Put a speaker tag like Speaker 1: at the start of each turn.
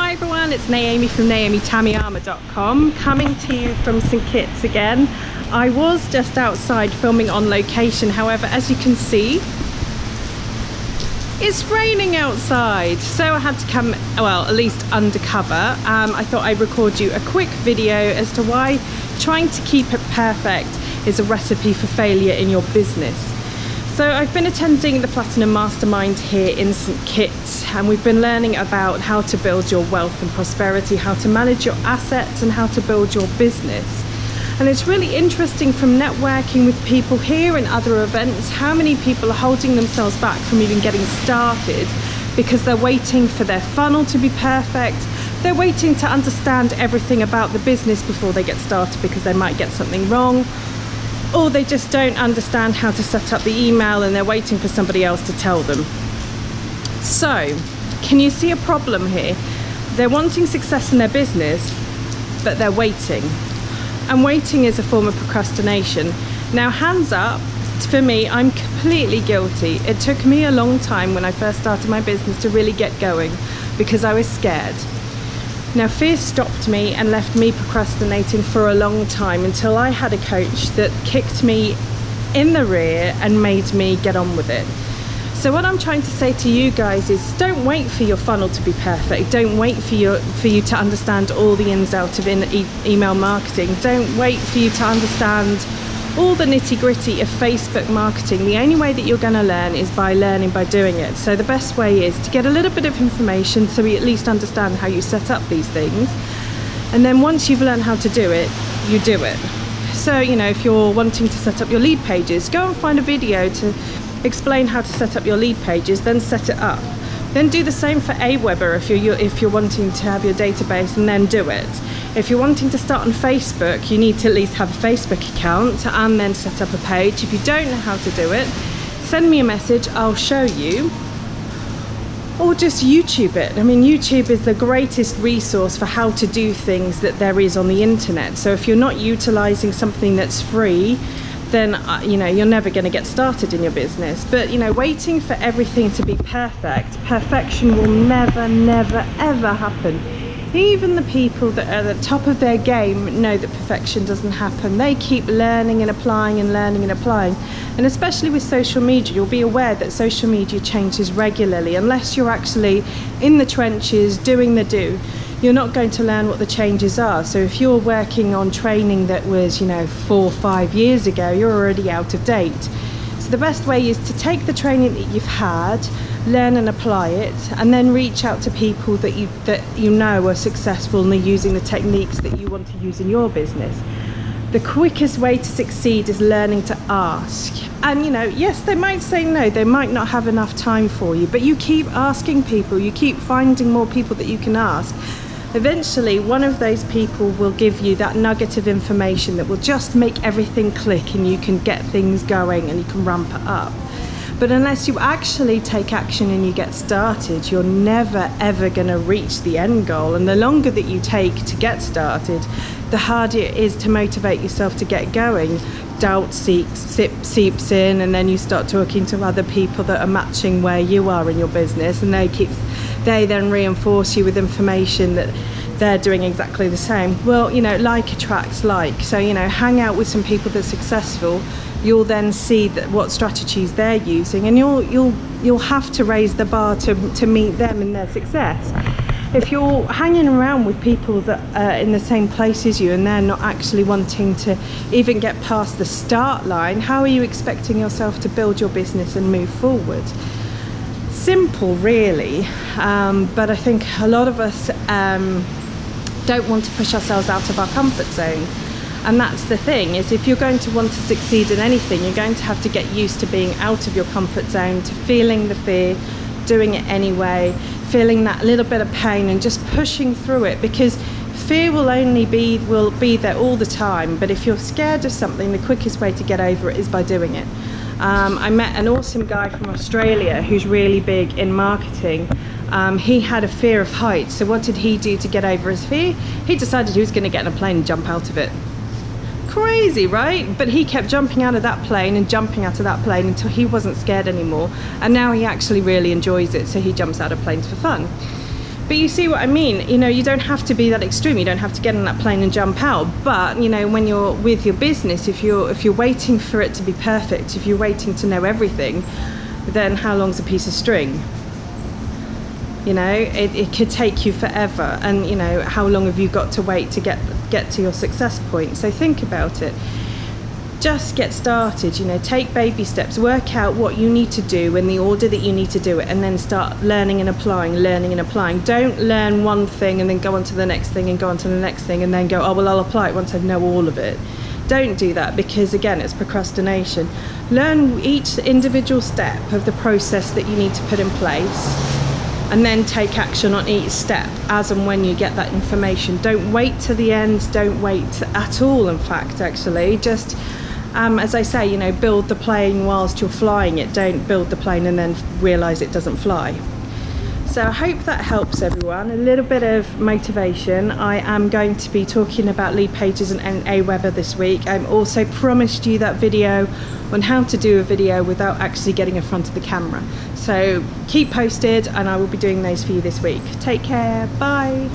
Speaker 1: Hi everyone, it's Naomi from NaomiTamiama.com, coming to you from St Kitts again. I was just outside filming on location, however, as you can see, it's raining outside, so I had to come, well, at least undercover. I thought I'd record you a quick video as to why trying to keep it perfect is a recipe for failure in your business. So I've been attending the Platinum Mastermind here in St Kitts, and we've been learning about how to build your wealth and prosperity, how to manage your assets and how to build your business. And it's really interesting from networking with people here and other events, how many people are holding themselves back from even getting started because they're waiting for their funnel to be perfect. They're waiting to understand everything about the business before they get started because they might get something wrong. Or they just don't understand how to set up the email and they're waiting for somebody else to tell them. So, can you see a problem here? They're wanting success in their business, but they're waiting. And waiting is a form of procrastination. Now, hands up, for me, I'm completely guilty. It took me a long time when I first started my business to really get going because I was scared. Now, fear stopped me and left me procrastinating for a long time until I had a coach that kicked me in the rear and made me get on with it. So what I'm trying to say to you guys is don't wait for your funnel to be perfect. Don't wait for you to understand all the ins and outs of email marketing. Don't wait for you to understand all the nitty-gritty of Facebook marketing. The only way that you're going to learn is by learning by doing it. So the best way is to get a little bit of information so we at least understand how you set up these things. And then once you've learned how to do it, you do it. So, you know, if you're wanting to set up your lead pages, go and find a video to explain how to set up your lead pages, then set it up. Then do the same for Aweber if you're wanting to have your database, and then do it. If you're wanting to start on Facebook, you need to at least have a Facebook account and then set up a page. If you don't know how to do it, send me a message, I'll show you. Or just YouTube it. I mean, YouTube is the greatest resource for how to do things that there is on the internet. So if you're not utilizing something that's free, then you know, you're never going to get started in your business. But you know, waiting for everything to be perfect, perfection will never ever happen. Even the people that are at the top of their game know that perfection doesn't happen. They keep learning and applying and learning and applying. And especially with social media, you'll be aware that social media changes regularly. Unless you're actually in the trenches doing the do, you're not going to learn what the changes are. So if you're working on training that was, you know, 4 or 5 years ago, you're already out of date. So the best way is to take the training that you've had, learn and apply it, and then reach out to people that you know are successful and are using the techniques that you want to use in your business. The quickest way to succeed is learning to ask. And you know, yes, they might say no, they might not have enough time for you, but you keep asking people, you keep finding more people that you can ask. Eventually, one of those people will give you that nugget of information that will just make everything click and you can get things going and you can ramp it up. But unless you actually take action and you get started, you're never ever going to reach the end goal. And the longer that you take to get started, the harder it is to motivate yourself to get going. Doubt seeps in, and then you start talking to other people that are matching where you are in your business, and they then reinforce you with information that they're doing exactly the same. Well, you know, like attracts like. So, you know, hang out with some people that are successful. You'll then see that what strategies they're using, and you'll have to raise the bar to meet them in their success. If you're hanging around with people that are in the same place as you and they're not actually wanting to even get past the start line, how are you expecting yourself to build your business and move forward? Simple, really, but I think a lot of us don't want to push ourselves out of our comfort zone. And that's the thing, is if you're going to want to succeed in anything, you're going to have to get used to being out of your comfort zone, to feeling the fear, doing it anyway, feeling that little bit of pain and just pushing through it, because fear will be there all the time. But if you're scared of something, the quickest way to get over it is by doing it. I met an awesome guy from Australia who's really big in marketing. He had a fear of heights, so what did he do to get over his fear? He decided he was going to get in a plane and jump out of it. Crazy, right? But he kept jumping out of that plane and jumping out of that plane until he wasn't scared anymore, and now he actually really enjoys it, so he jumps out of planes for fun. But you see what I mean? You know, you don't have to be that extreme. You don't have to get on that plane and jump out. But, you know, when you're with your business, if you're waiting for it to be perfect, if you're waiting to know everything, then how long's a piece of string? You know, it could take you forever. And, you know, how long have you got to wait to get to your success point? So think about it. Just get started, you know, take baby steps, work out what you need to do in the order that you need to do it, and then start learning and applying. Don't learn one thing and then go on to the next thing and go on to the next thing and then go, oh, well, I'll apply it once I know all of it. Don't do that, because again, it's procrastination. Learn each individual step of the process that you need to put in place, and then take action on each step as and when you get that information. Don't wait to the end, don't wait at all, in fact, actually. Just, as I say, you know, build the plane whilst you're flying it. Don't build the plane and then realise it doesn't fly. So I hope that helps everyone, a little bit of motivation. I am going to be talking about lead pages and Aweber this week. I've also promised you that video on how to do a video without actually getting in front of the camera. So keep posted and I will be doing those for you this week. Take care, bye.